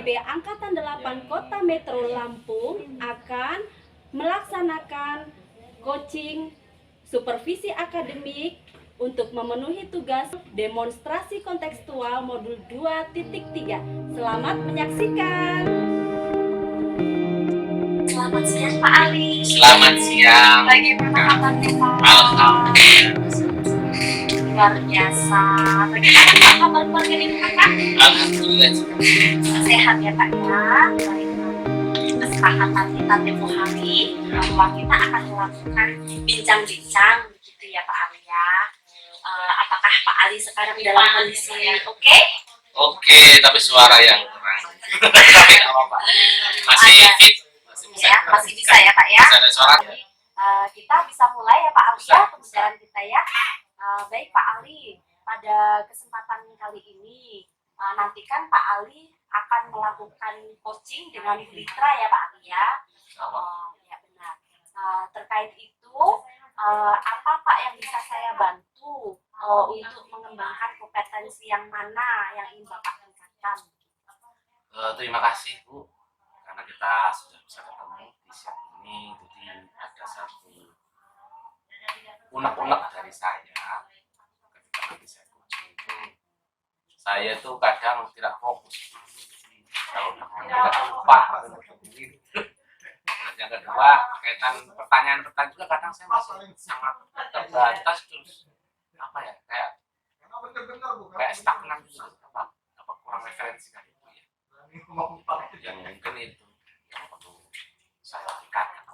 PB Angkatan 8 Kota Metro Lampung akan melaksanakan coaching supervisi akademik untuk memenuhi tugas demonstrasi kontekstual modul 2.3. Selamat menyaksikan. Selamat siang Pak Ali. Selamat siang. Bagaimana kabarnya Pak? Alhamdulillah. Luar biasa. Bagaimana kabar keluarga di rumah Pak? Alhamdulillah. Sehat ya Pak ya. Baik. Kesepakatan kita tempoh hari bahwa kita akan melakukan bincang-bincang begitu ya Pak Ali ya. Apakah Pak Ali sekarang dalam kondisi oke? Oke, tapi suara yang kurang. Tapi nggak apa-apa. Masih fit. Masih bisa ya Pak ya. Masih ada suara. Kita bisa mulai ya Pak Ali ya pembicaraan kita ya. Baik Pak Ali, pada kesempatan kali ini nantikan Pak Ali akan melakukan coaching dengan Bu Litra ya Pak Ali ya. Ya benar. Terkait itu apa Pak yang bisa saya bantu untuk mengembangkan kompetensi yang mana yang ingin Bapak tingkatkan? Terima kasih Bu, karena kita sudah bisa ketemu di siang ini. Jadi ada satu unek-unek dari saya ketika nanti saya coaching itu, saya tuh kadang tidak fokus. Kalau tidak lupa. Yang kedua, kaitan pertanyaan-pertanyaan juga kadang saya masih sangat terbatas, terus apa ya, kayak stagnan gitu, apa kurang referensi kan itu ya. Yang mungkin itu yang perlu saya tingkatkan.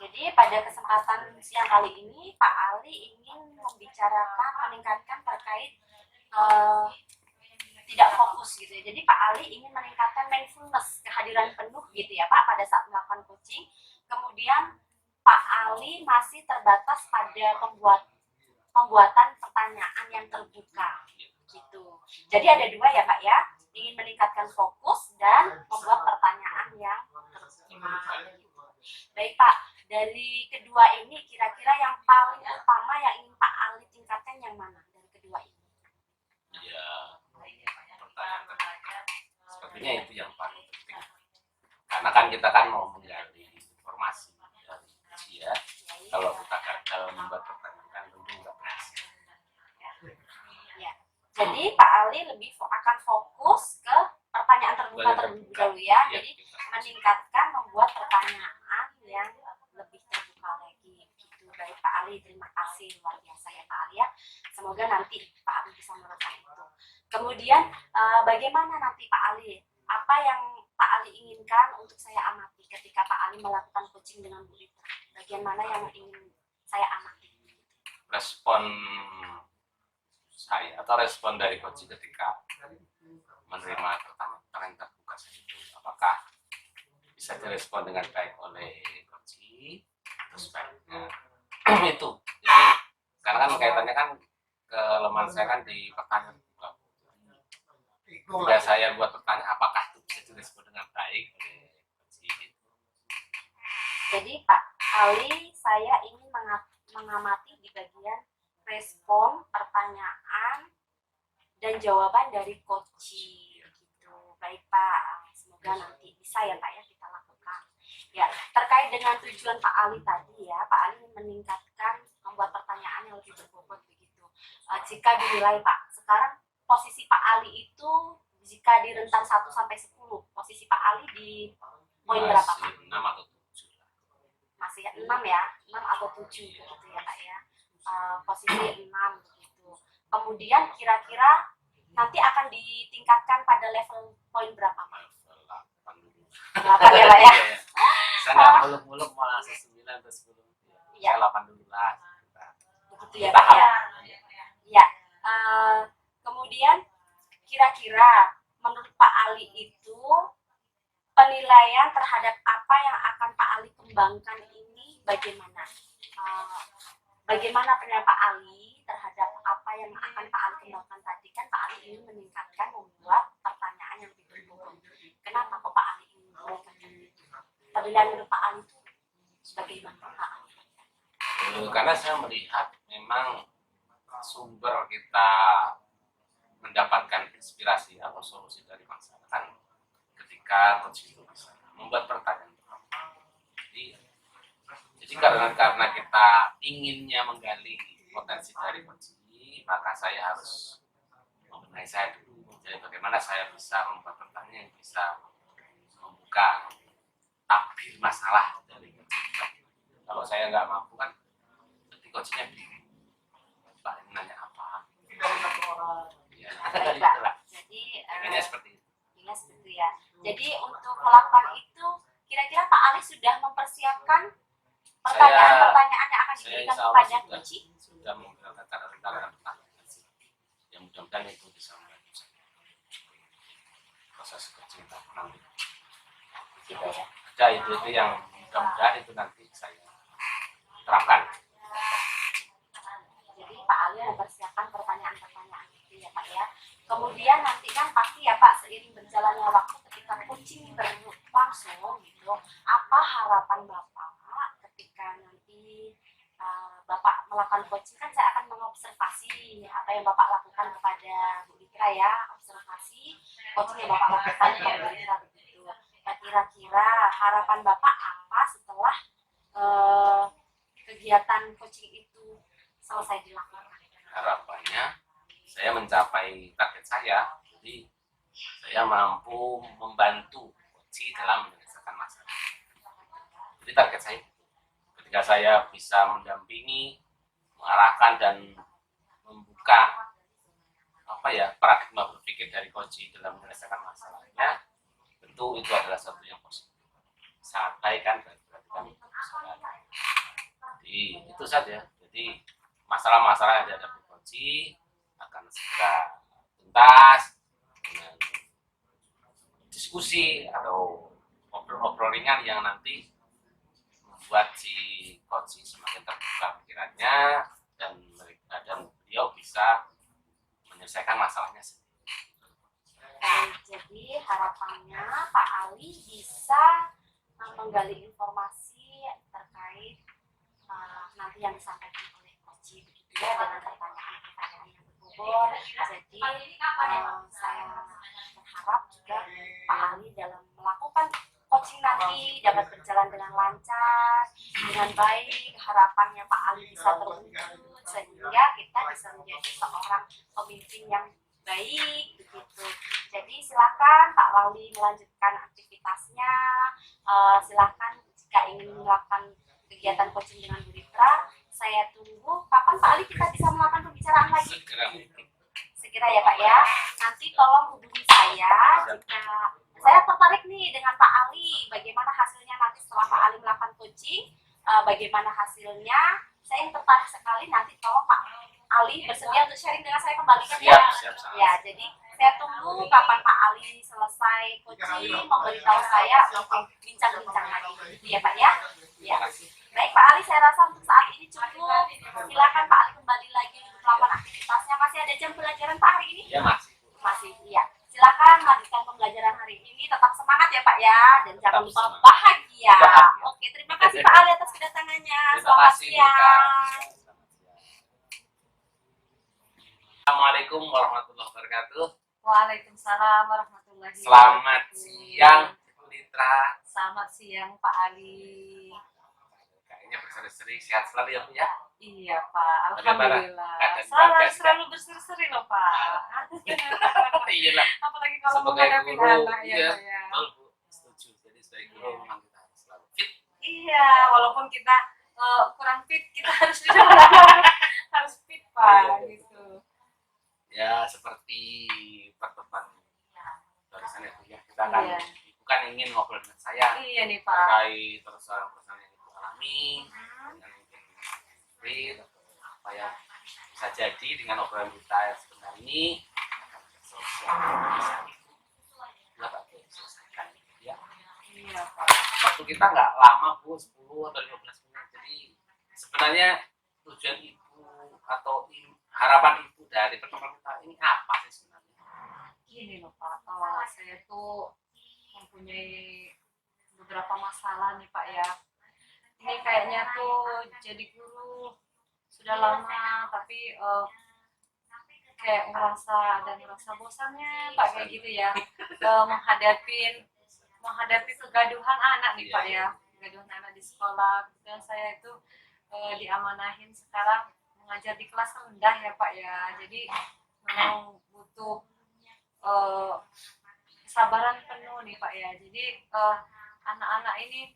Jadi pada kesempatan siang kali ini Pak Ali ingin membicarakan, meningkatkan terkait tidak fokus gitu ya. Jadi Pak Ali ingin meningkatkan mindfulness, kehadiran penuh gitu ya Pak pada saat melakukan coaching. Kemudian Pak Ali masih terbatas pada pembuatan pertanyaan yang terbuka gitu. Jadi ada dua ya Pak ya, ingin meningkatkan fokus dan membuat pertanyaan yang terbuka gitu. Baik Pak, dari kedua ini kira-kira yang paling utama yang ingin Pak Ali tingkatkan yang mana dari kedua ini? Ya, pertanyaan terbuka. Sepertinya itu yang paling penting. Karena kan kita kan mau menggali informasi dari dia. Kalau kita gagal membuat pertanyaan kan tentu nggak berhasil. Ya. Jadi Pak Ali lebih akan fokus ke pertanyaan terbuka terlebih dahulu ya. Jadi meningkatkan membuat pertanyaan yang lebih terbuka lagi gitu. Baik Pak Ali, terima kasih luar biasa ya Pak Ali ya. Semoga nanti Pak Ali bisa melakukan itu. Kemudian bagaimana nanti Pak Ali? Apa yang Pak Ali inginkan untuk saya amati ketika Pak Ali melakukan coaching dengan Bu Litra? Bagian mana yang ingin saya amati? Respon saya atau respon dari coach ketika menerima pertanyaan terbuka itu, apakah bisa direspon dengan baik oleh coach atau sebaliknya itu. Jadi karena kan kaitannya kan kelemahan saya kan di pertanyaan terbuka. Jika saya buat pertanyaan, apakah itu bisa direspon dengan baik oleh coach? Jadi Pak Ali, saya ingin mengamati di bagian respon, pertanyaan, dan jawaban dari coach gitu. Baik Pak, semoga nanti bisa ya Pak ya kita lakukan. Ya, terkait dengan tujuan Pak Ali tadi ya, Pak Ali meningkatkan, membuat pertanyaan yang lebih berbobot begitu. Jika dinilai Pak, sekarang posisi Pak Ali itu jika di rentan 1 sampai 10, posisi Pak Ali di poin berapa Pak? 6 atau 7. Masih 6 ya, 6 atau 7 begitu ya Pak ya. Posisi 6 begitu. Kemudian kira-kira nanti akan ditingkatkan pada level poin berapa Pak? 8 ya Pak ya. Saya nggak muluk-muluk malah 9 atau 10. Ya 8 dulu lah. Begitu ya Pak ya. Ya. Kemudian kira-kira menurut Pak Ali itu penilaian terhadap apa yang akan Pak Ali kembangkan ini bagaimana? Bagaimana penilaian Pak Ali terhadap apa yang akan Pak Ali kembangkan tadi? Kan Pak Ali ingin meningkatkan, membuat pertanyaan yang lebih berbobot. Kenapa kok Pak Ali ingin meningkatkan itu? Penilaian menurut Pak Ali itu bagaimana Pak Ali? Karena saya melihat memang sumber kita mendapatkan inspirasi atau solusi dari masyarakat agar coach itu bisa membuat pertanyaan. Jadi karena kita inginnya menggali potensi dari coach, maka saya harus membenahi saya dulu. Jadi bagaimana saya bisa membuat pertanyaan yang bisa membuka tabir masalah dari coach. Kalau saya nggak mampu kan, nanti coachnya bingung. Pak ini nanya apa? Ya, Baik, itulah. Pak. Jadi Pengennya seperti itu. ingat seperti itu ya. Jadi untuk melakukan itu, kira-kira Pak Ali sudah mempersiapkan pertanyaan-pertanyaan yang akan Saya diberikan insya Allah kepada Coach? sudah menggunakan cara-cara pertanyaan sih. Yang mudah-mudahan itu bisa membantu saya proses coaching nanti. Gitu ya. Ada itu yang mudah-mudahan itu nanti saya terapkan. Jadi Pak Ali mempersiapkan pertanyaan-pertanyaan itu ya Pak ya. Kemudian nanti kan pasti ya Pak, seiring berjalannya waktu ketika coaching berlangsung gitu, apa harapan Bapak ketika nanti Bapak melakukan coaching? Kan saya akan mengobservasi apa yang Bapak lakukan kepada Bu Litra ya, observasi coaching yang Bapak lakukan kepada Bu Litra begitu. Nah, kira-kira harapan Bapak apa setelah kegiatan coaching itu selesai dilakukan? Harapannya saya mencapai target saya, jadi saya mampu membantu coach dalam menyelesaikan masalah. Jadi target saya ketika saya bisa mendampingi, mengarahkan dan membuka paradigma berpikir dari coach dalam menyelesaikan masalahnya, tentu itu adalah satu yang positif. Santai kan berarti kan usaha. Jadi itu saja. Jadi masalah-masalah yang dihadapi coach akan segera tuntas dengan diskusi atau ngobrol-ngobrol ringan yang nanti membuat si coach semakin terbuka pikirannya dan beliau bisa menyelesaikan masalahnya sendiri. Jadi harapannya Pak Ali bisa menggali informasi terkait nanti yang disampaikan oleh coach begitu ya, dengan pertanyaan-pertanyaan yang berbobot. Jadi saya berharap juga Pak Ali dalam melakukan coaching nanti dapat berjalan dengan lancar, dengan baik. Harapannya Pak Ali bisa terwujud sehingga kita bisa menjadi seorang pemimpin yang baik begitu. Jadi silakan Pak Wali melanjutkan aktivitasnya. Silakan jika ingin melakukan kegiatan coaching dengan Bu Litra, saya tunggu kapan Pak Ali kita bisa melakukan pembicaraan lagi. Segera ya Pak ya. Nanti tolong hubungi saya jika saya tertarik nih dengan Pak Ali. Bagaimana hasilnya nanti setelah Pak Ali melakukan coaching? Bagaimana hasilnya? Saya yang tertarik sekali. Nanti tolong Pak Ali bersedia untuk sharing dengan saya kembali kan ya? Siap. Ya, jadi saya tunggu kapan Pak Ali selesai coaching memberitahu saya untuk bincang-bincang lagi. Gitu ya Pak ya? Ya. Baik Pak Ali, saya rasa untuk saat ini cukup. Silakan Pak Ali kembali lagi untuk melakukan aktivitasnya. Masih ada jam pelajaran Pak hari ini? Ya masih. Masih, iya. Silakan lanjutkan pembelajaran hari ini. Tetap semangat ya Pak ya, dan jangan lupa semangat. bahagia. Bahagia. Oke, terima kasih Pak Ali atas kedatangannya. Terima Selamat kasih, siang. Assalamualaikum warahmatullahi wabarakatuh. Waalaikumsalam warahmatullahi wabarakatuh. Selamat siang, Bu Litra. Selamat siang Pak Ali. Kayaknya berseri-seri, sehat selalu ya Bu ya. Iya Pak, Bagaimana alhamdulillah. keadaan keluarga Selalu berseri-seri loh Pak. Iya lah. Apalagi kalau Sebagai menghadapi guru, anak ya iya. Pak ya. Betul Bu, setuju. Jadi sebagai guru memang kita harus selalu fit. Iya, walaupun kita kurang fit, kita harus harus fit Pak gitu. Ya seperti pertemuan barusan ya Bu ya. Kita akan Iya. bukan ingin ngobrol dengan saya Iya nih Pak. terkait persoalan-persoalan yang Ibu alami dengan mungkin fit atau apa yang bisa jadi dengan obrolan kita yang sebenarnya ini akan sosial bisa selesaikan ya. Iya Pak. Waktu kita nggak lama Bu, 10 atau 15 menit. Jadi sebenarnya tujuan Ibu atau harapan Ibu dari pertemuan kita ini apa sih sebenarnya? Gini loh Pak, saya tuh mempunyai beberapa masalah nih Pak ya. Ini kayaknya tuh jadi guru sudah lama, tapi kayak ngerasa bosannya Pak kayak gitu ya, menghadapin menghadapi kegaduhan anak nih Pak ya, kegaduhan anak di sekolah. Dan saya itu diamanahin sekarang mengajar di kelas rendah ya Pak ya, jadi memang butuh kesabaran penuh nih Pak ya. Jadi anak-anak ini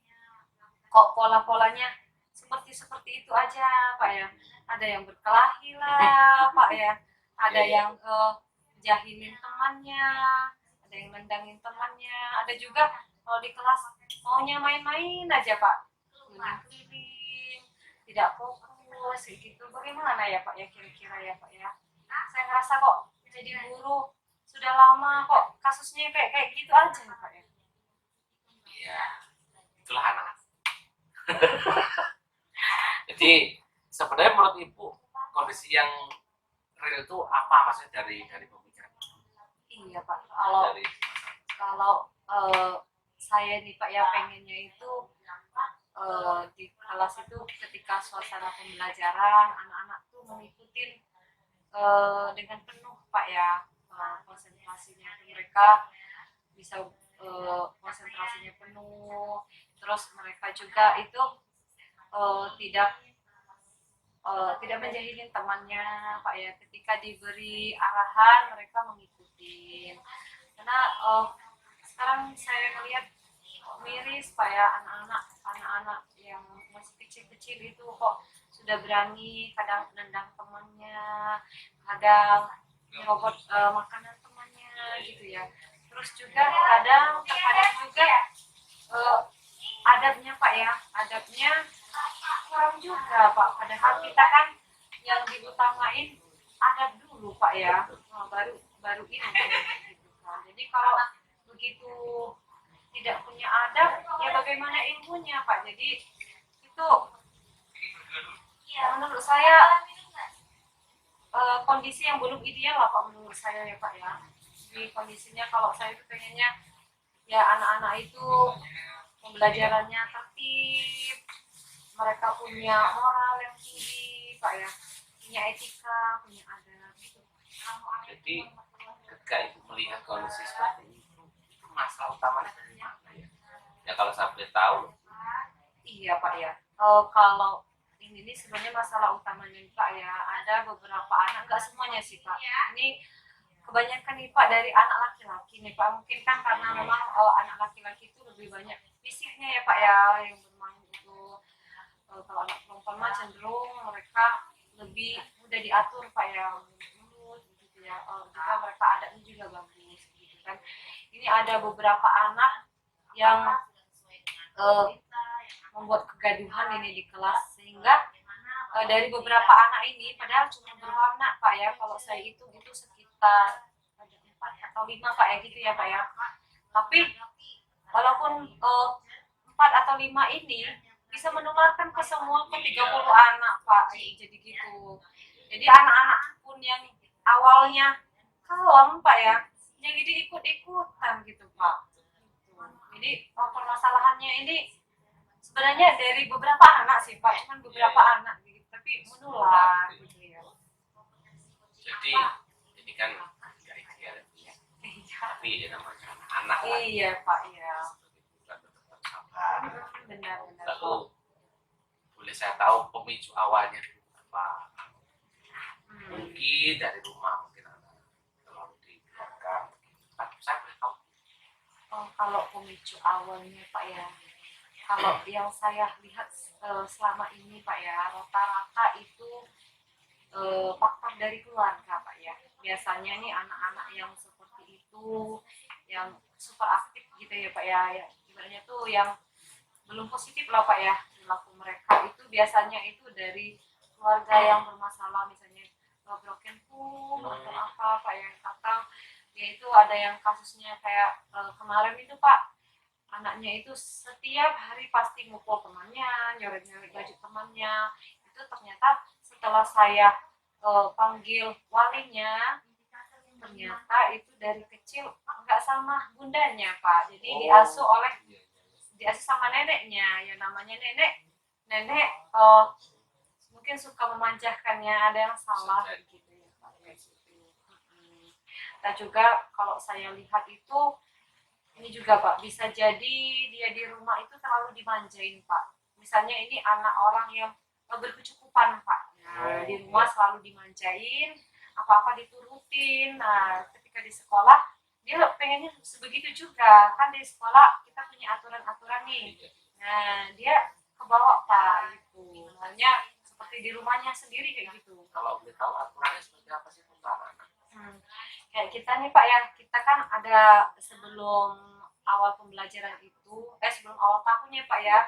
kok pola-polanya seperti itu aja Pak ya. Ada yang berkelahi lah Pak ya, ada yang jahilin temannya, ada yang nendangin temannya, ada juga kalau di kelas maunya main-main aja Pak, keliling-keliling, tidak fokus gitu. Bagaimana ya Pak ya, kira-kira ya Pak ya? Saya ngerasa kok jadi guru sudah lama kok kasusnya kayak gitu aja Pak ya. Iya, itulah anak. Jadi sebenarnya menurut Ibu kondisi yang real itu apa, maksudnya dari pemikiran Iya Pak, kalau dari saya nih Pak ya pengennya itu di kelas itu ketika suasana pembelajaran anak-anak tuh mengikuti dengan penuh Pak ya, konsentrasinya mereka bisa konsentrasinya penuh, terus mereka juga itu tidak menjahilin temannya Pak ya, ketika diberi arahan mereka mengikuti. Karena sekarang saya melihat miris Pak ya, anak-anak yang masih kecil-kecil itu kok sudah berani kadang nendang temannya, kadang nyerobot makanan temannya gitu ya. Terus juga terkadang juga adabnya Pak ya, adabnya kurang juga Pak. Padahal kita kan yang diutamain adab dulu Pak ya, baru ini gitu kan. Jadi kalau begitu tidak punya adab, ya bagaimana ilmunya Pak? Jadi itu menurut saya kondisi yang belum ideal lah Pak, menurut saya ya Pak ya. Jadi kondisinya kalau saya itu pengennya ya anak-anak itu pembelajarannya tertib, mereka punya moral yang tinggi Pak ya, punya etika, punya adab gitu. jadi ketika Ibu melihat kondisi seperti itu masalah utamanya dari mana ya? Ya kalau saya boleh tahu. Iya Pak ya. Kalau ini sebenarnya masalah utamanya Pak ya, ada beberapa anak, nggak semuanya sih Pak. Ini kebanyakan nih Pak dari anak laki-laki nih Pak. Mungkin kan karena memang anak laki-laki itu lebih banyak fisiknya ya Pak ya, yang bermain itu. Kalau anak perempuan mah cenderung mereka lebih mudah diatur Pak ya, mulut gitu ya. Juga mereka adatnya juga bagus gitu kan. Ini ada beberapa anak yang membuat kegaduhan ini di kelas, sehingga dari beberapa anak ini padahal cuma berwarna Pak ya, kalau saya hitung itu sekitar ada 4 atau 5 Pak ya gitu ya Pak ya. Tapi walaupun 4 atau 5 ini bisa menularkan ke semua, ke 30 anak Pak, jadi gitu. Jadi anak-anak pun yang awalnya kalem Pak ya, jadi ikut-ikutan gitu Pak. Jadi permasalahannya ini sebenarnya dari beberapa anak sih Pak, cuman beberapa anak gitu, tapi menular gitu ya. Jadi ini kan nggak ideal ya, tapi ini namanya anak lah. Iya Pak ya. Kita tetap sabar. Benar-benar. Lalu boleh saya tahu pemicu awalnya apa? Mungkin dari rumah, mungkin anak terlalu di belakang. Saya boleh tahu. Kalau pemicu awalnya Pak ya, kalau yang saya lihat selama ini Pak ya, rata-rata itu faktor dari keluarga Pak ya. Biasanya nih anak-anak yang seperti itu, yang super aktif gitu ya Pak ya, ibaratnya tuh yang belum positif lah Pak ya perilaku mereka, itu biasanya itu dari keluarga yang bermasalah, misalnya broken home atau apa Pak ya, atau yaitu ada yang kasusnya kayak kemarin itu Pak, anaknya itu setiap hari pasti mukul temannya, nyoret-nyoret baju temannya. Itu ternyata setelah saya panggil walinya, ternyata itu dari kecil nggak sama bundanya Pak, jadi diasuh sama neneknya, ya namanya nenek mungkin suka memanjakannya, ada yang salah gitu ya Pak ya, gitu. Dan juga kalau saya lihat itu ini juga juga Pak, bisa jadi dia di rumah itu terlalu dimanjain Pak. Misalnya ini anak orang yang berkecukupan Pak. Nah, di rumah selalu dimanjain, apa-apa diturutin. Nah, ketika di sekolah dia pengennya sebegitu juga. Kan di sekolah kita punya aturan-aturan nih. Nah, dia kebawa Pak gitu. Makanya seperti di rumahnya sendiri kayak gitu. Kalau boleh tahu aturannya seperti apa sih untuk anak-anak? Kayak kita nih Pak ya, kita kan ada sebelum awal pembelajaran itu, sebelum awal tahun ya Pak ya,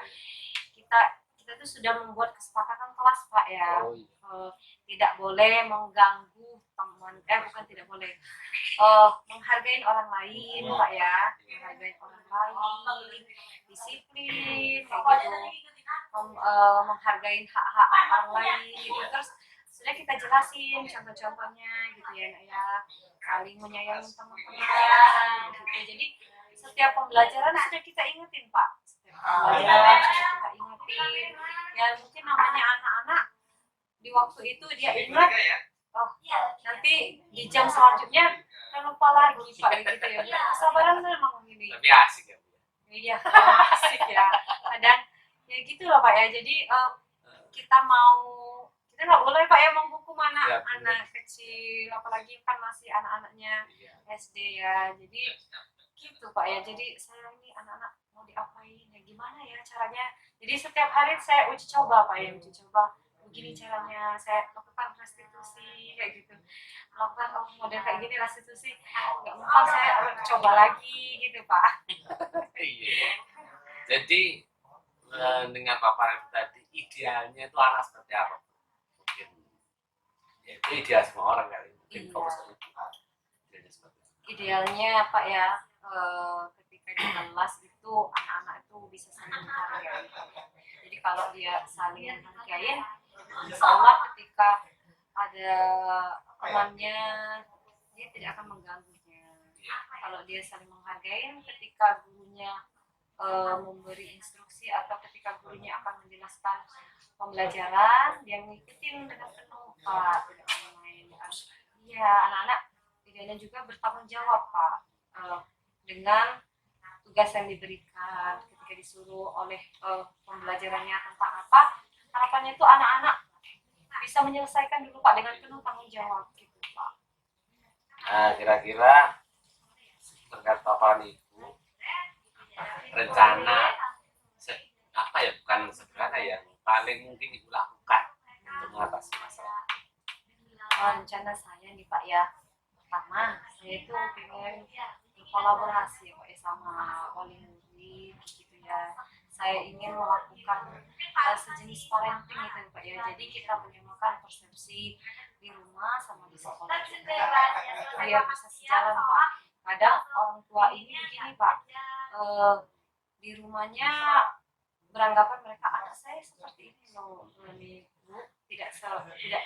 kita tuh sudah membuat kesepakatan kelas Pak ya. Oh, iya. Tidak boleh mengganggu teman, bukan tidak boleh, menghargai orang lain Pak ya, menghargai orang lain, disiplin kayak gitu, menghargai hak-hak orang lain gitu. Terus sudah kita jelasin contoh-contohnya gitu ya Nak ya, saling menyayangi teman-temannya gitu. Jadi setiap pembelajaran sudah kita ingetin Pak, setiap pembelajaran sudah kita ingetin. Ya mungkin namanya anak-anak di waktu itu dia ingat, oh nanti di jam selanjutnya kan lupa lagi Pak gitu ya. Kesabaran memang gini. Tapi asik ya. Iya, asik ya. Kadang ya gitu loh Pak ya. Jadi kita nggak boleh Pak ya menghukum anak-anak kecil, apalagi kan masih anak-anaknya SD ya. Jadi gitu Pak ya. Jadi saya ini anak-anak mau diapain ya, gimana ya caranya. Jadi setiap hari saya uji coba Pak ya, uji coba begini caranya, saya lakukan restitusi kayak gitu, melakukan model kayak gini restitusi, nggak mempan saya coba lagi gitu Pak. Iya. Jadi dengan paparan tadi, idealnya itu anak seperti apa? Mungkin ya, itu ideal semua orang kali. Mungkin Iya. fokus ke itu. Idealnya seperti apa? Idealnya Pak ya, ketika di kelas itu anak-anak itu bisa saling menghargai. Jadi kalau dia saling menghargai, insya Allah ketika ada temannya dia tidak akan mengganggunya. Kalau dia saling menghargai, ketika gurunya memberi instruksi atau ketika gurunya akan menjelaskan pembelajaran, dia mengikuti dengan penuh Pak, tidak main-main. Iya, anak-anak idealnya juga bertanggung jawab Pak, dengan tugas yang diberikan ketika disuruh oleh pembelajarannya tentang apa, harapannya itu anak-anak bisa menyelesaikan dulu Pak dengan penuh tanggung jawab gitu Pak. Nah, kira-kira terkait paparan ibu, rencana apa ya, bukan sederhana ya, paling mungkin ibu lakukan untuk mengatasi masalah. Rencana saya nih Pak ya, pertama saya itu pengen berkolaborasi ya Pak ya sama wali murid gitu ya. Saya ingin melakukan sejenis parenting itu Pak ya. Jadi kita menyamakan persepsi di rumah sama di sekolah juga. Itu biar bisa sejalan Pak. Kadang orang tua ini begini Pak, di rumahnya beranggapan mereka anak saya seperti ini loh, ini Bu, tidak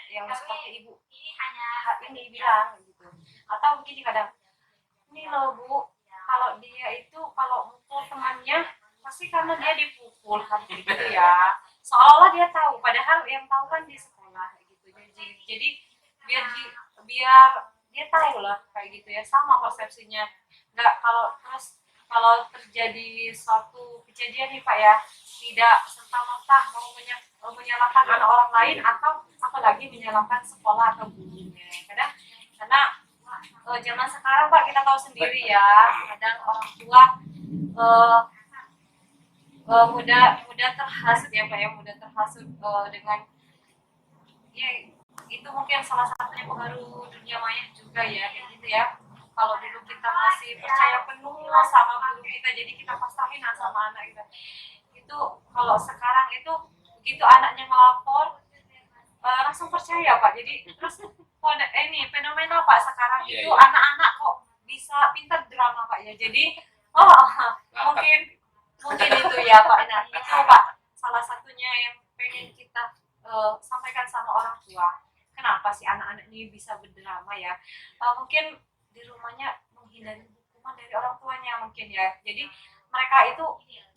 yang seperti ibu ini bilang gitu. Atau begini kadang, ini loh Bu, kalau dia itu kalau mukul temannya pasti karena dia dipukul kan gitu ya, seolah dia tahu padahal yang tahu kan di sekolah gitu. Jadi biar dia tahu lah kayak gitu ya, sama persepsinya. Nggak, kalau terjadi suatu kejadian nih Pak ya, tidak serta-merta mau menyalahkan anak orang lain atau apalagi menyalahkan sekolah atau gurunya. Karena zaman sekarang Pak kita tahu sendiri ya, kadang orang tua mudah terhasut ya Pak ya, mudah terhasut dengan ya itu mungkin salah satunya pengaruh dunia maya juga ya kayak gitu ya. Kalau dulu kita masih percaya penuh sama guru kita, jadi kita pastikan sama anak kita. Itu kalau sekarang itu begitu anaknya melapor langsung percaya Pak. Jadi terus ini fenomena Pak sekarang itu anak-anak kok bisa pintar drama Pak ya. Jadi mungkin itu ya Pak. Nah itu Pak salah satunya yang pengen kita sampaikan sama orang tua. Kenapa sih anak-anak ini bisa berdrama ya? Mungkin di rumahnya menghindari hukuman dari orang tuanya mungkin ya. Jadi mereka itu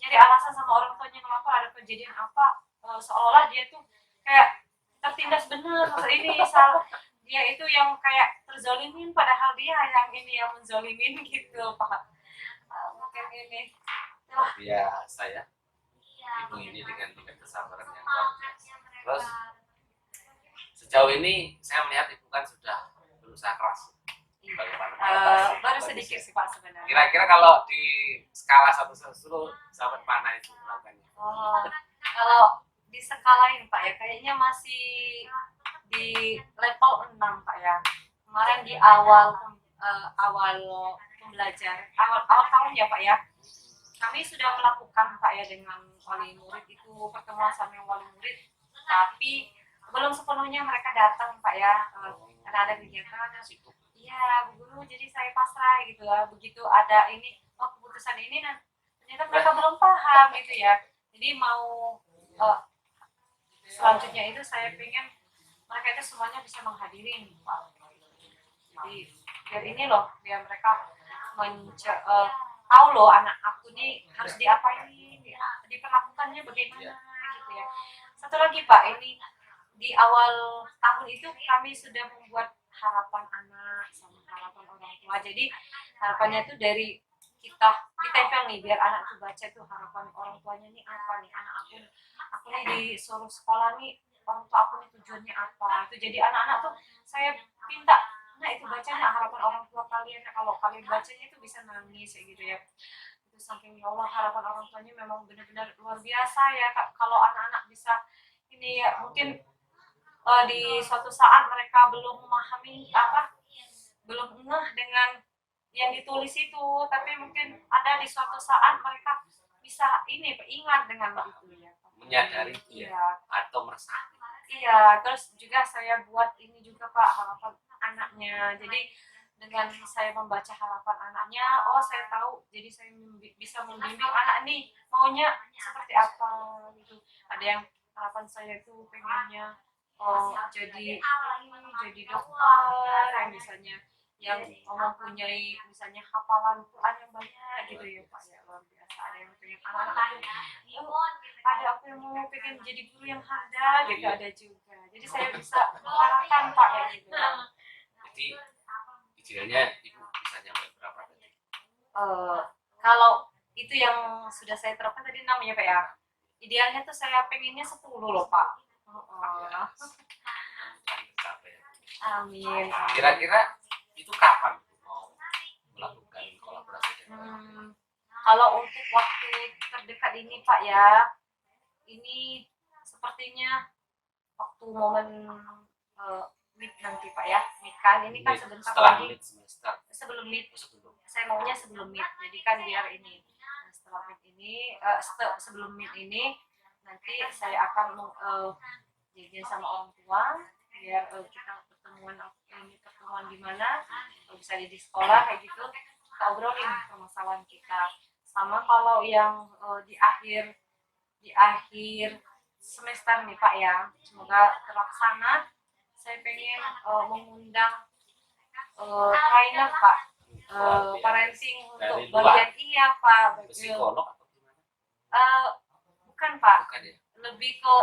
nyari alasan sama orang tuanya melapor ada kejadian apa, seolah dia tuh kayak tertindas bener ini salah, dia itu yang kayak terzolimin padahal dia yang ini yang menzolimin gitu Pak. Mungkin ini. Luar biasa ya. Ibu ini dengan kesabaran yang luar biasa. Terus sejauh ini saya melihat ibu kan sudah berusaha keras. Bagaimana mengatasi Baru kondisi? sedikit sih Pak sebenarnya. Kira-kira kalau di skala 1-10 sampai mana itu melakukannya? Oh, kalau di skala ini Pak ya, kayaknya masih di level 6 Pak ya. Kemarin di awal pembelajaran, awal tahun ya Pak ya, kami sudah melakukan Pak ya dengan wali murid itu pertemuan sama wali murid, tapi belum sepenuhnya mereka datang Pak ya, karena ada kegiatan. Iya Bu Guru, jadi saya pasrah gitu lah. Begitu ada ini, keputusan ini, dan ternyata mereka belum paham gitu ya. Jadi mau selanjutnya itu saya pengen mereka itu semuanya bisa menghadiri Pak. Jadi biar ini loh, biar mereka tahu loh anak aku nih harus diapain, diperlakukannya bagaimana gitu ya. Satu lagi Pak, ini di awal tahun itu kami sudah membuat harapan anak sama harapan orang tua. Jadi harapannya itu dari kita ditempel nih, biar anak tuh baca tuh harapan orang tuanya nih apa nih, anak aku nih disuruh sekolah nih, orang tua aku nih tujuannya apa. Itu jadi anak-anak tuh saya minta, nah itu bacanya harapan orang tua kalian, kalau kalian bacanya itu bisa nangis ya gitu ya. Itu saking ya Allah, harapan orang tuanya memang benar-benar luar biasa ya Kak. Kalau anak-anak bisa ini ya, mungkin di suatu saat mereka belum memahami belum ngeh dengan yang ditulis itu, tapi mungkin ada di suatu saat mereka bisa ini ingat dengan itu ya, Menyadari itu ya, iya. atau meresapi. Iya, terus juga saya buat ini juga Pak, harapan anaknya. Jadi dengan saya membaca harapan anaknya, oh saya tahu, jadi saya bisa membimbing anak nih maunya seperti apa gitu. Ada yang harapan saya itu pengennya jadi dokter, yang misalnya yang mempunyai misalnya hafalan Quran yang banyak gitu ya Pak ya, luar biasa. Ada yang pengen anak-anak ada aku yang mau pengen jadi guru yang handal gitu, ada juga. Jadi saya bisa mengarahkan Pak ya gitu. Jadi idealnya ibu bisa nyampe berapa tadi? Kalau itu yang sudah saya terapkan tadi 6 ya Pak ya. Idealnya tuh saya pengennya 10 loh Pak. Amin. Kira-kira itu kapan mau melakukan kolaborasi? Kalau untuk waktu terdekat ini Pak ya, ini sepertinya waktu momen mid nanti Pak ya, mid kan ini kan sebentar setelah lagi mid semester. sebelum mid, saya maunya sebelum mid, jadi kan biar ini setelah mid ini sebelum mid ini nanti saya akan janjian sama orang tua biar kita pertemuan di mana, bisa di sekolah kayak gitu, kita obrolin permasalahan kita. Sama kalau yang di akhir semester nih Pak ya, semoga terlaksana. Saya pengen mengundang trainer Pak, parenting untuk bagian Pak. Psikolog atau gimana? Bukan Pak, Bukan ya? lebih ke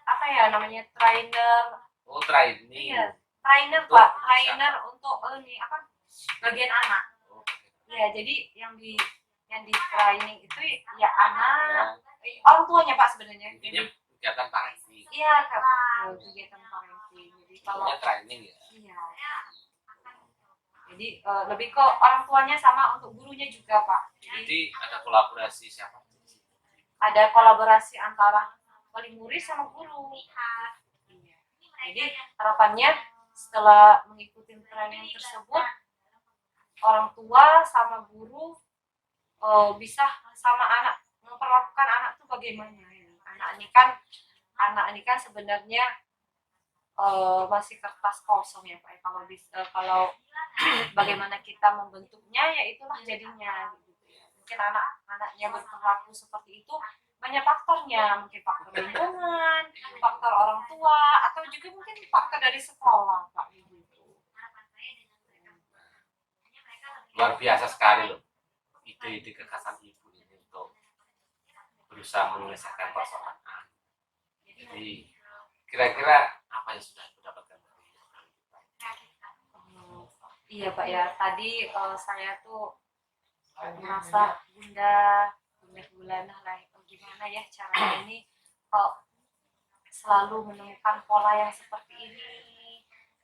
apa ya namanya, trainer. Oh, training. Iya, trainer Pak, trainer untuk ini apa, bagian anak. Ya, jadi yang di training itu ya anak, orang tuanya Pak sebenarnya. Intinya kegiatan parenting. Iya Kak, kegiatan parenting. Jadi kalau training ya. iya. Jadi lebih ke orang tuanya sama untuk gurunya juga Pak. Jadi ada kolaborasi siapa? Ada kolaborasi antara wali murid sama guru. Iya. Jadi harapannya setelah mengikuti training tersebut, orang tua sama guru bisa sama anak, memperlakukan anak tuh bagaimana ini. Anak ini kan sebenarnya masih kertas kosong ya Pak. Kalau bagaimana kita membentuknya, ya itulah jadinya gitu ya. Mungkin anaknya berperilaku seperti itu banyak faktornya, mungkin faktor lingkungan, faktor orang tua, atau juga mungkin faktor dari sekolah Pak gitu. Luar biasa sekali loh ide-ide gagasan ibu ini untuk berusaha menyelesaikan persoalan. Jadi kira-kira apa yang sudah didapatkan? Iya Pak ya, tadi saya tuh merasa bunda gulana lah, gimana ya caranya ini kok selalu menemukan pola yang seperti ini,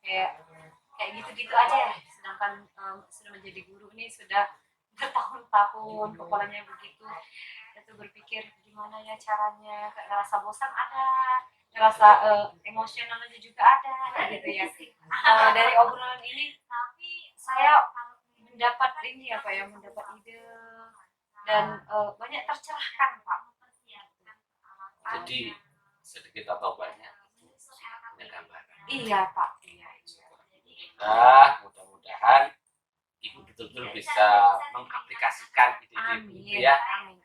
kayak kayak gitu-gitu aja ya, sedangkan sudah menjadi guru ini sudah bertahun-tahun kepalanya begitu. Itu berpikir gimana ya caranya, kayak ngerasa bosan ada, ngerasa emosionalnya juga ada kayak gitu ya. Dari obrolan ini saya mendapat ini apa ya, mendapat ide dan banyak tercerahkan Pak. Jadi sedikit atau banyak punya gambaran. Iya Pak, iya. Nah, mudah-mudahan ibu betul-betul bisa mengaplikasikan ide-ide ibu Amin. ya, Amin.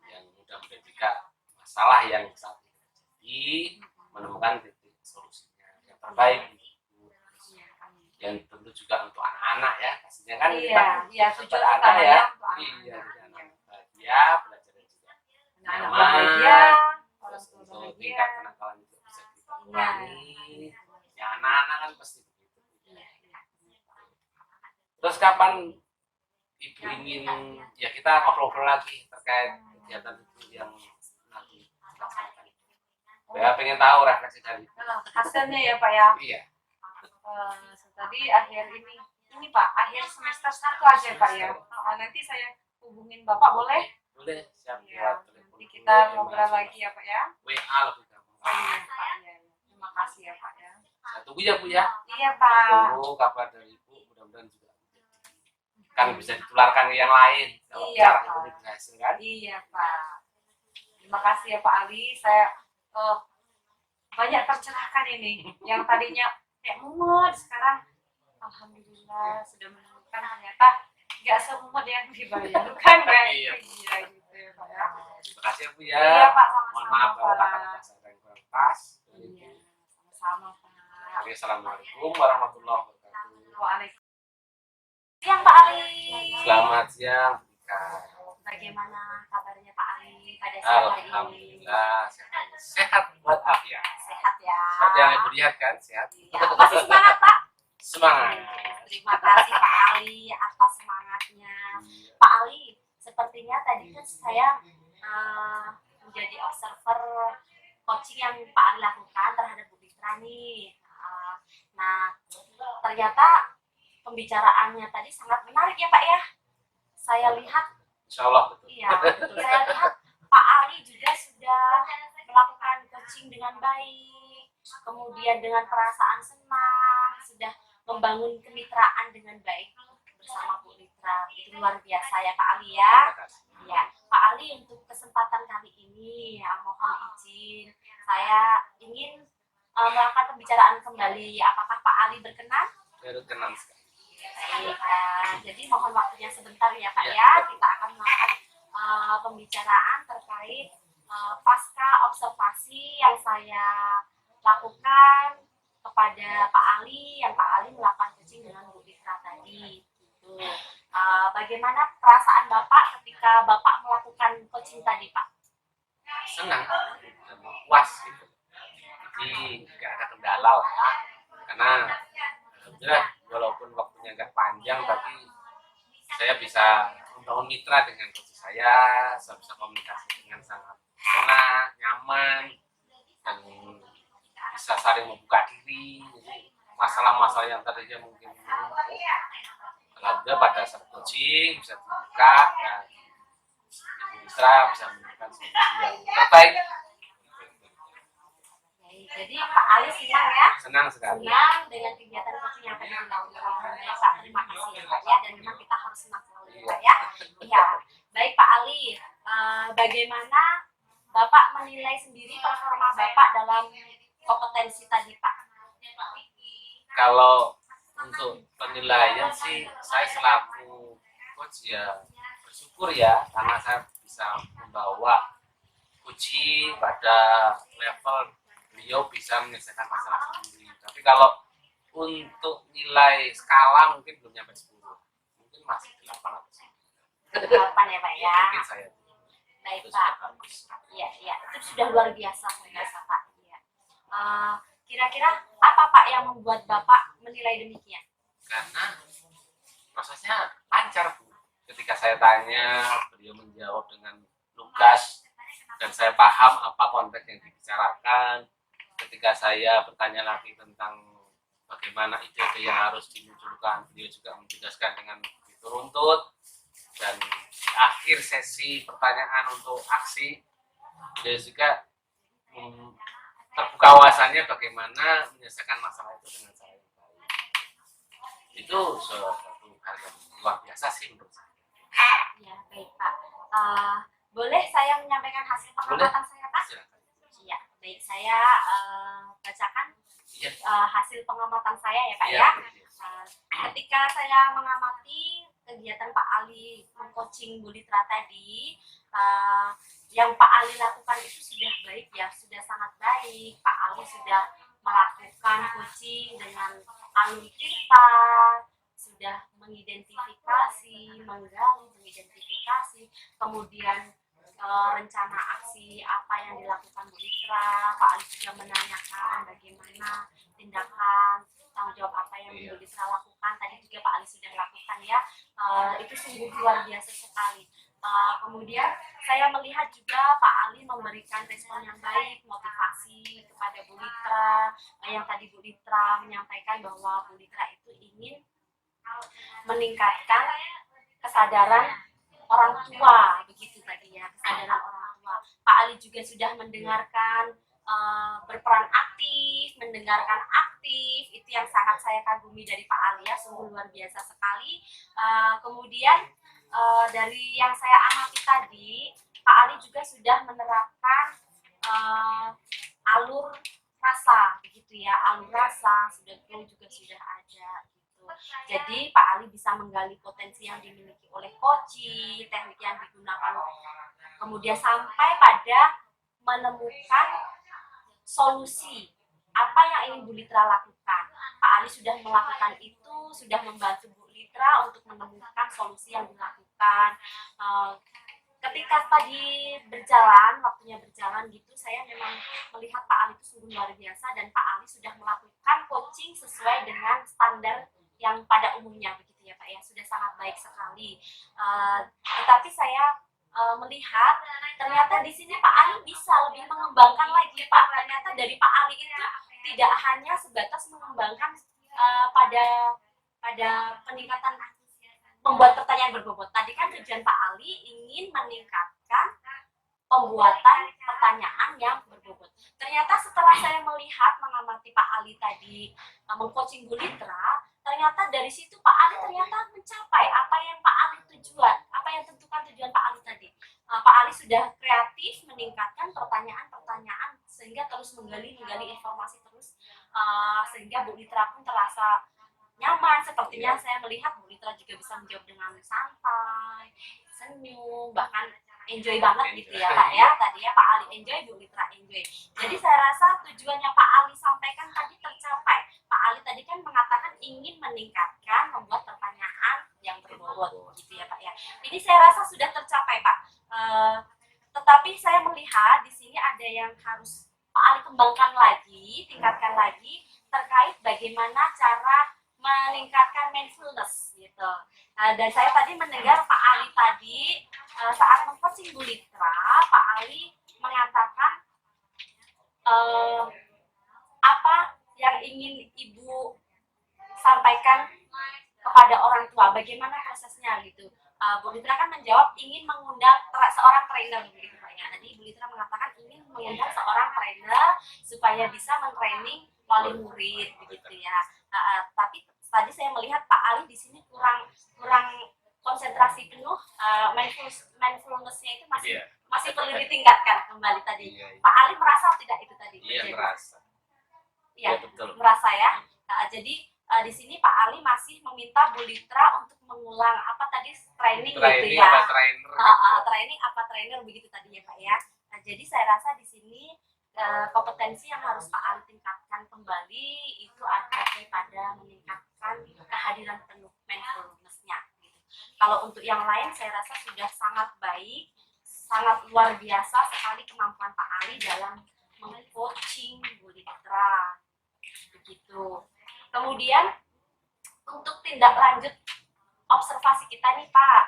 yang mudah-mudahan jika masalah yang saat ini terjadi menemukan titik solusinya yang terbaik untuk ibu. Iya, amin. Yang tentu juga untuk anak-anak ya, pastinya kan Iya, iya, tujuan kepada anak utamanya ya, untuk anak. iya, anak bahagia, belajar juga Anak-anak nyaman, bahagia, orang terus tua untuk bahagia. tingkat kenakalan juga bisa kita kurangi. Ya anak-anak kan pasti begitu. Iya, iya. Terus kapan ibu ingin ya kita ngobrol-ngobrol lagi terkait kegiatan itu yang nanti kita laksanakan. Ya pengen tahu refleksi dari ibu. Nah, hasilnya ya Pak ya. Iya. Tadi akhir ini Pak, akhir semester 1 aja Pak ya. Nanti saya hubungin Bapak boleh? Boleh, siap Ya, buat telepon. nanti kita Boleh, ngobrol Mas. lagi ya Pak ya. WA lebih gampang. Iya Pak, iya. Terima kasih ya Pak ya. Saya tunggu ya Bu ya. Iya Pak. Tunggu kabar dari Ibu, mudah-mudahan juga kan bisa ditularkan ke yang lain kalau Iya, cara Pak. itu berhasil kan. Iya Pak. Terima kasih ya Pak Ali. Saya banyak tercerahkan ini. Yang tadinya kayak mumet, sekarang alhamdulillah sudah menemukan ternyata nggak semumet yang dibayangkan kayak Iya. iya gitu ya Pak ya. Terima kasih ya Bu ya. Iya Pak, Mohon sama-sama maaf kalau Pak. kata bahasa yang kurang pas. Iya, sama-sama Pak. Oke, assalamualaikum warahmatullahi wabarakatuh. Waalaikumsalam. Siang Pak Ali. Selamat siang, Ika. Bagaimana kabarnya Pak Ali pada siang hari ini? Alhamdulillah sehat walafiat. Sehat ya. Seperti yang Ibu lihat kan, sehat. Iya, masih semangat Pak. Semangat. Terima kasih Pak Ali atas semangatnya. Pak Ali, sepertinya tadi kan saya menjadi observer coaching yang Pak Ali lakukan terhadap Bu Fitra nih. Nah, ternyata pembicaraannya tadi sangat menarik ya Pak ya. Saya lihat, Insya Allah betul. iya, betul. Saya lihat Pak Ali juga sudah melakukan coaching dengan baik, kemudian dengan perasaan senang, sudah membangun kemitraan dengan baik bersama Bu Fitra. Itu luar biasa ya Pak Ali ya. Terima kasih. Ya, Pak Ali, untuk kesempatan kali ini ya mohon izin saya ingin melakukan pembicaraan kembali. Apakah Pak Ali berkenan? Baru kenal sekali. Baik, jadi mohon waktunya sebentar ya Pak Ya. ya. Kita akan melakukan pembicaraan terkait pasca observasi yang saya lakukan kepada Pak Ali, yang Pak Ali melakukan coaching dengan Bu Fitra tadi. Gitu. Bagaimana perasaan Bapak ketika Bapak melakukan coaching tadi, Pak? Senang dan puas gitu. Jadi nggak ada kendala lah ya. Karena alhamdulillah walaupun waktunya nggak panjang tapi saya bisa membangun mitra dengan coach saya bisa komunikasi dengan sangat senang, nyaman, dan bisa saling membuka diri. Jadi masalah-masalah yang tadinya mungkin alhamdulillah pada saat coaching bisa dibuka dan ibu mitra bisa menemukan solusi yang terbaik. Jadi Pak Ali senang ya? Senang sekali. Senang dengan kegiatan coaching yang tadi dilakukan. Ya, Pak, terima kasih ya Pak ya. Dan memang kita harus senang selalu ya Pak ya. Iya. Baik Pak Ali, bagaimana Bapak menilai sendiri performa Bapak dalam kompetensi tadi Pak? Kalau untuk penilaian sih saya selaku coach ya bersyukur ya karena saya bisa membawa coaching pada level beliau bisa menyelesaikan masalah sendiri. Tapi kalau untuk nilai skala mungkin belum nyampe 10, mungkin masih 8 atau 9. 8 ya Pak ya. Mungkin saya Baik itu Pak. sudah bagus. Iya, iya, itu sudah luar biasa Pak. Iya. Kira-kira apa Pak yang membuat Bapak menilai demikian? Karena prosesnya lancar Bu. ketika saya tanya, beliau menjawab dengan lugas dan saya paham apa konteks yang dibicarakan. Ketika saya bertanya lagi tentang bagaimana ide-ide yang harus dimunculkan, beliau juga menjelaskan dengan begitu runtut. Dan di akhir sesi pertanyaan untuk aksi, beliau juga terbuka wawasannya bagaimana menyelesaikan masalah itu dengan cara yang baik. Itu suatu hal yang luar biasa sih menurut saya. Ya, baik Pak. Boleh saya menyampaikan hasil pengamatan saya Pak? Silakan. Iya, baik, saya bacakan Iya. hasil pengamatan saya ya Pak Iya, ya. iya. Ketika saya mengamati kegiatan Pak Ali mengcoaching Bu Litra tadi, yang Pak Ali lakukan itu sudah baik ya, sudah sangat baik. Pak Ali sudah melakukan coaching dengan alur cerita, sudah mengidentifikasi, menggali, mengidentifikasi, kemudian rencana aksi apa yang dilakukan Bu Litra. Pak Ali juga menanyakan bagaimana tindakan tanggung jawab apa yang Bu Litra lakukan. Tadi juga Pak Ali sudah lakukan ya. Itu sungguh luar biasa sekali. Kemudian saya melihat juga Pak Ali memberikan respon yang baik, motivasi kepada Bu Litra. Yang tadi Bu Litra menyampaikan bahwa Bu Litra itu ingin meningkatkan kesadaran orang tua, begitu tadi ya, kesadaran orang tua. Pak Ali juga sudah mendengarkan, berperan aktif, mendengarkan aktif, itu yang sangat saya kagumi dari Pak Ali ya, sungguh luar biasa sekali. Kemudian dari yang saya amati tadi, Pak Ali juga sudah menerapkan alur rasa, begitu ya, alur rasa sudah juga sudah ada. Jadi Pak Ali bisa menggali potensi yang dimiliki oleh Koci, teknik yang digunakan, kemudian sampai pada menemukan solusi apa yang ingin Bu Litra lakukan. Pak Ali sudah melakukan itu, sudah membantu Bu Litra untuk menemukan solusi yang dilakukan. Ketika tadi berjalan, waktunya berjalan gitu, saya memang melihat Pak Ali itu sungguh luar biasa dan Pak Ali sudah melakukan coaching sesuai dengan standar yang pada umumnya, begitu ya Pak ya, sudah sangat baik sekali. Tetapi saya melihat ternyata di sini Pak Ali bisa lebih mengembangkan lagi Pak. Ternyata dari Pak Ali itu tidak hanya sebatas mengembangkan pada peningkatan membuat pertanyaan berbobot. Tadi kan tujuan Pak Ali ingin meningkatkan pembuatan pertanyaan yang berbobot. Ternyata setelah saya melihat, mengamati Pak Ali tadi mengcoaching Bu Litra, ternyata dari situ Pak Ali ternyata mencapai apa yang Pak Ali tujuan, apa yang tentukan tujuan Pak Ali tadi. Pak Ali sudah kreatif meningkatkan pertanyaan-pertanyaan sehingga terus menggali informasi terus, sehingga Bu Litra pun terasa nyaman. Sepertinya saya melihat Bu Litra juga bisa menjawab dengan santai, senyum, bahkan enjoy banget gitu ya Pak ya. Tadi ya Pak Ali enjoy, Bu Litra enjoy. Jadi saya rasa tujuan yang Pak Ali sampaikan tadi tercapai. Pak Ali tadi kan mengatakan ingin meningkatkan, membuat pertanyaan yang berbobot gitu ya Pak ya. Ini saya rasa sudah tercapai Pak. Tetapi saya melihat di sini ada yang harus Pak Ali kembangkan lagi, tingkatkan lagi terkait bagaimana cara meningkatkan mindfulness gitu. Dan saya tadi mendengar Pak Ali tadi saat mengcoaching Bu Litra, Pak Ali mengatakan apa yang ingin Ibu sampaikan kepada orang tua, bagaimana prosesnya gitu. Bu Litra kan menjawab ingin mengundang seorang trainer gitu Pak ya. Tadi Bu Litra mengatakan ingin mengundang seorang trainer supaya bisa mentraining wali murid begitu ya. Tapi tadi saya melihat Pak Ali di sini kurang konsentrasi penuh, mindfulness-nya itu masih perlu ditingkatkan kembali tadi. Pak Ali merasa tidak itu tadi? Iya, merasa. Iya, betul. Merasa ya. Jadi di sini Pak Ali masih meminta Bu Litra untuk mengulang apa tadi training gitu ya. Training apa trainer begitu tadi ya Pak ya. Jadi saya rasa di sini kompetensi yang harus Pak Ali tingkatkan kembali itu ada pada meningkatkan kehadiran penuh mindfulness-nya. Gitu. Kalau untuk yang lain saya rasa sudah sangat baik, sangat luar biasa sekali kemampuan Pak Ali dalam meng-coaching Bu Litra. Begitu. Kemudian untuk tindak lanjut observasi kita nih Pak,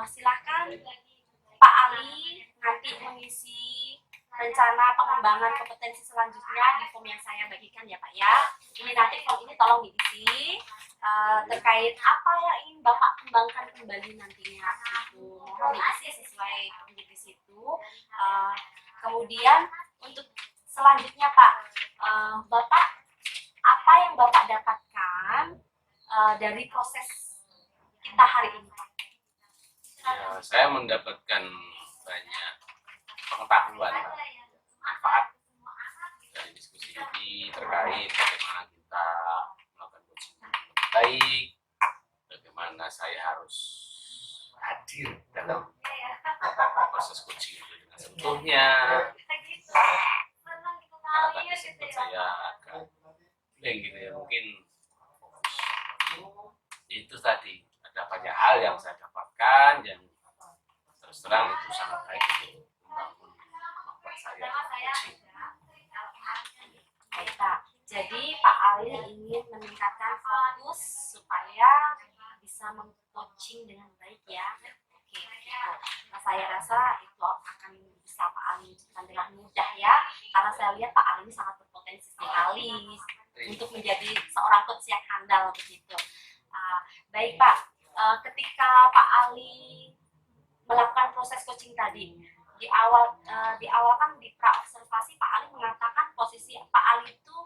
Silakan Pak Ali nanti mengisi rencana pengembangan kompetensi selanjutnya di form yang saya bagikan ya Pak ya. Ini nanti form ini tolong diisi terkait apa yang ingin Bapak kembangkan kembali nantinya gitu. Mohon diisi sesuai formulir di situ. Kemudian untuk selanjutnya Pak, Bapak apa yang Bapak dapatkan dari proses kita hari ini Pak? Ya, saya mendapatkan banyak pengetahuan, manfaat dari diskusi ini terkait bagaimana kita melakukan coaching yang lebih baik, bagaimana saya harus hadir dalam proses coaching itu dengan seutuhnya. Kata disebut saya agak blank gitu ya, mungkin itu tadi ada banyak hal yang saya dapatkan yang terus terang itu sangat baik untuk membangun kemampuan saya coaching. Baik Pak, jadi Pak Ali ingin meningkatkan fokus supaya bisa meng-coaching dengan baik ya. Oke, gitu. Nah, saya rasa itu akan bisa Pak Ali wujudkan dengan mudah ya, karena saya lihat Pak Ali ini sangat berpotensi sekali untuk menjadi seorang coach yang handal begitu. Baik Pak, ketika Pak Ali melakukan proses coaching tadi, di awal kan di pra observasi Pak Ali mengatakan posisi Pak Ali itu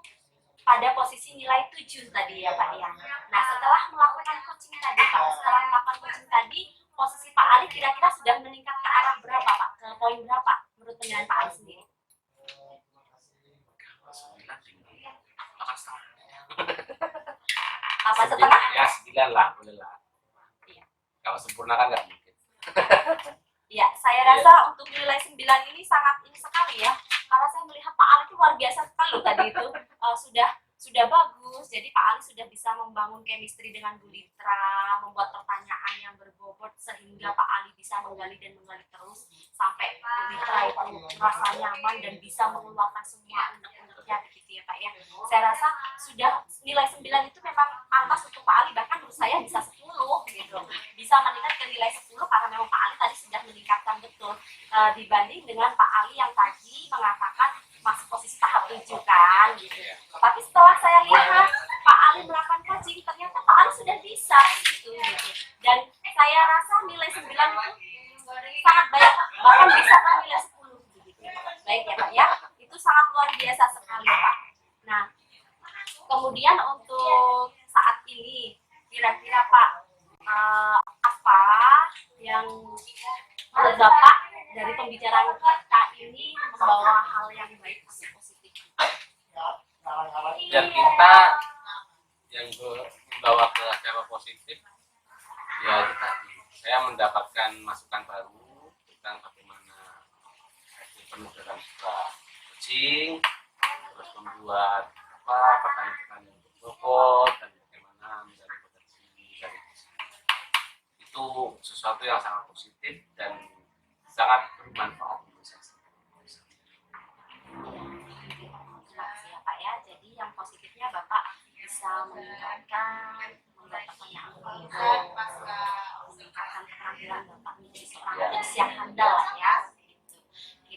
pada posisi nilai 7 tadi ya Pak ya. Nah setelah melakukan coaching tadi Pak, posisi Pak Ali kira-kira sudah meningkat ke arah berapa Pak? Ke poin berapa menurut penilaian Pak Ali sendiri? Kalau 9 tinggi, 8,5. Apa setengah? Ya 9 lah, boleh lah. Iya. Kalau sempurna kan nggak mungkin. Ya, saya rasa untuk nilai 9 ini sangat ini sekali ya. Karena saya melihat Pak Ali itu luar biasa sekali loh tadi itu. Sudah bagus. Jadi Pak Ali sudah bisa membangun chemistry dengan Bu Litra, membuat pertanyaan yang berbobot sehingga Pak Ali bisa menggali dan menggali terus sampai Bu Litra itu merasa nyaman dan bisa mengeluarkan semua unek-uneknya begitu ya Pak ya. Saya rasa sudah nilai 9 itu memang pantas untuk Pak Ali, bahkan menurut saya bisa 10 gitu. Bisa meningkat ke nilai 10 karena memang Pak Ali tadi sudah meningkatkan betul dibanding dengan Pak Ali yang tadi mengatakan masih posisi tahap 7 kan gitu. Tapi setelah saya lihat Pak Ali melakukan coaching, ternyata Pak Ali sudah bisa gitu. Dan saya rasa nilai 9 itu sangat baik, bahkan bisa ke nilai 10 gitu. Baik ya Pak ya, itu sangat luar biasa sekali Pak. Nah, kemudian untuk saat ini kira-kira Pak apa yang menurut Bapak dari pembicaraan kita ini membawa hal yang baik positif? Dan kita yang membawa ke cara positif ya itu tadi, saya mendapatkan masukan baru tentang bagaimana penuh dengan suka coaching, terus membuat pertanyaan-pertanyaan untuk bobot dan bagaimana menjadi potensi dari itu sesuatu yang sangat positif dan sangat bermanfaat untuk saya. Terima kasih ya Pak ya. Jadi yang positifnya Bapak bisa meningkatkan, membuat pertanyaan bobot, meningkatkan keterampilan Bapak menjadi seorang coach yang handal ya. Gitu.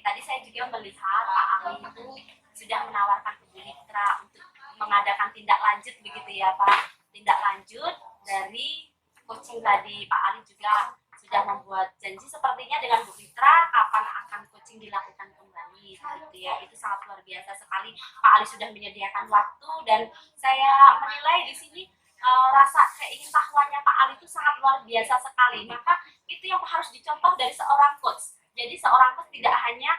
Tadi saya juga melihat Pak Ali itu sudah menawarkan ke Bu Litra untuk mengadakan tindak lanjut begitu ya Pak. Tindak lanjut dari coaching tadi. Pak Ali juga sudah membuat janji sepertinya dengan Bu Litra kapan akan coaching dilakukan kembali gitu ya. Itu sangat luar biasa sekali. Pak Ali sudah menyediakan waktu dan saya menilai di sini rasa keingintahuannya Pak Ali itu sangat luar biasa sekali. Maka itu yang harus dicontoh dari seorang coach. Jadi seorang coach tidak hanya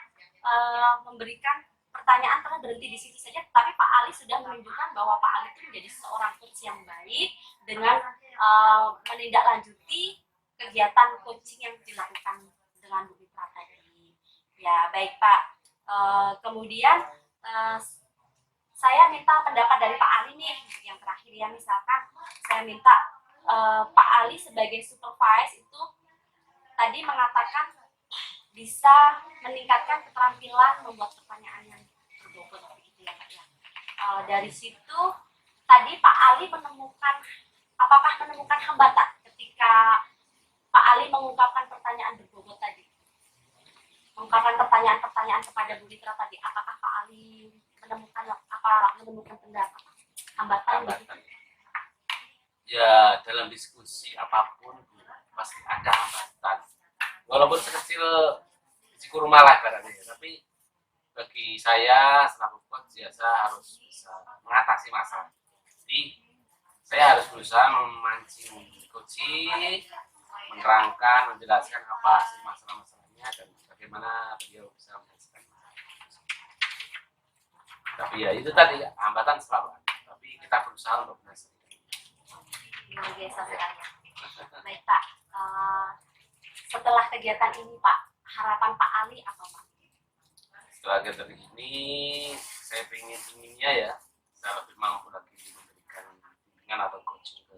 memberikan pertanyaan karena berhenti di situ saja, tapi Pak Ali sudah menunjukkan bahwa Pak Ali itu menjadi seorang coach yang baik dengan menindaklanjuti kegiatan coaching yang dilakukan dengan Bu Litra tadi. Ya baik Pak. Kemudian saya minta pendapat dari Pak Ali nih yang terakhir ya, misalkan saya minta Pak Ali sebagai supervise itu tadi mengatakan bisa meningkatkan keterampilan membuat pertanyaan yang berbobot begitu ya Pak ya. Dari situ tadi Pak Ali apakah menemukan hambatan ketika Pak Ali mengungkapkan pertanyaan berbobot tadi, mengungkapkan pertanyaan-pertanyaan kepada Bu Mitra tadi, apakah Pak Ali menemukan pendapat hambatan begitu? Hambatan. Ya, dalam diskusi apapun pasti ada hambatan. Walaupun sekecil siku rumah lah barangnya, tapi bagi saya selaku coach ya saya harus bisa mengatasi masalah. Jadi saya harus berusaha memancing coaching, menerangkan, menjelaskan apa sih masalah-masalahnya dan bagaimana beliau bisa menyelesaikan masalah. Tapi ya itu tadi hambatan selalu ada, tapi kita berusaha untuk menyelesaikan. Luar biasa sekali. Baik Pak, setelah kegiatan ini Pak, harapan Pak Ali apa Pak? Setelah kegiatan ini saya inginnya ya saya lebih mampu lagi memberikan bimbingan atau coaching ke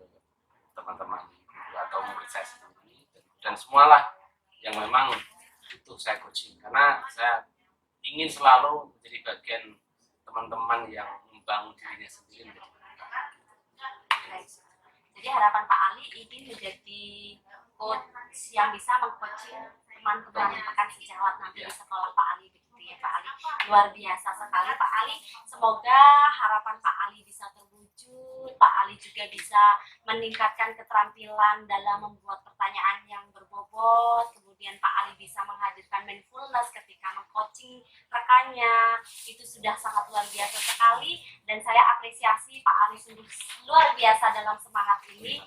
teman-teman atau murid saya sendiri dan semualah yang memang butuh saya coaching, karena saya ingin selalu menjadi bagian teman-teman yang membangun dirinya sendiri. Jadi harapan Pak Ali ingin menjadi coach yang bisa mengcoaching teman-teman rekan sejawat nanti di sekolah Pak Ali, begitu ya Pak Ali. Luar biasa sekali Pak Ali. Semoga harapan Pak Ali bisa terwujud. Pak Ali juga bisa meningkatkan keterampilan dalam membuat pertanyaan yang berbobot. Kemudian Pak Ali bisa menghadirkan mindfulness ketika mengcoaching rekannya. Itu sudah sangat luar biasa sekali. Dan saya apresiasi Pak Ali sungguh luar biasa dalam semangat ini.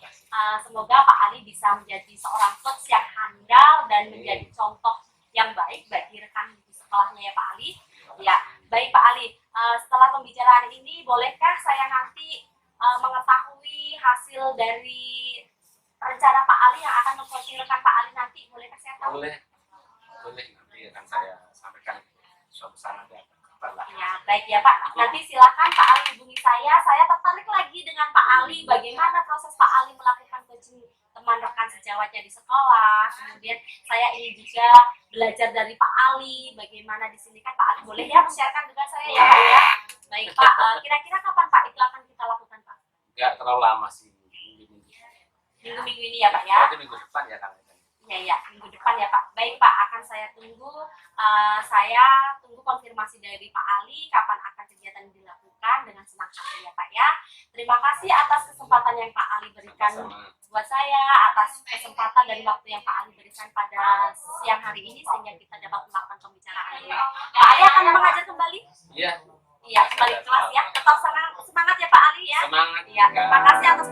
Semoga Pak Ali bisa menjadi seorang coach yang handal dan menjadi contoh yang baik bagi rekan di sekolahnya ya Pak Ali. Ya, baik Pak Ali. Setelah pembicaraan ini, bolehkah saya nanti mengetahui hasil dari rencana Pak Ali yang akan mengcoaching rekan Pak Ali nanti? Bolehkah saya tahu? Boleh nanti akan saya sampaikan suatu saat nanti. Ya, baik ya Pak. Nanti silakan Pak Ali hubungi saya. Saya tertarik lagi dengan Pak Ali. Bagaimana proses Pak Ali melakukan coaching teman rekan sejawatnya di sekolah. Kemudian saya ingin juga belajar dari Pak Ali. Bagaimana di sini kan Pak Ali boleh ya share-kan dengan saya ya Pak ya. Baik Pak. Kira-kira kapan Pak itu akan kita lakukan Pak? Enggak terlalu lama sih, Minggu-minggu ini ya Pak ya. Nanti minggu depan ya Kang. Ya, minggu depan ya Pak. Baik Pak, akan saya tunggu. Saya tunggu konfirmasi dari Pak Ali kapan akan kegiatan dilakukan, dengan senang hati ya Pak ya. Terima kasih atas kesempatan yang Pak Ali berikan buat saya, atas kesempatan dan waktu yang Pak Ali berikan pada siang hari ini sehingga kita dapat melakukan pembicaraan ini. Pak Ali akan mengajar kembali? Iya. Iya, kembali ke kelas ya. Tetap semangat ya Pak Ali ya. Semangat. Iya, terima kasih atas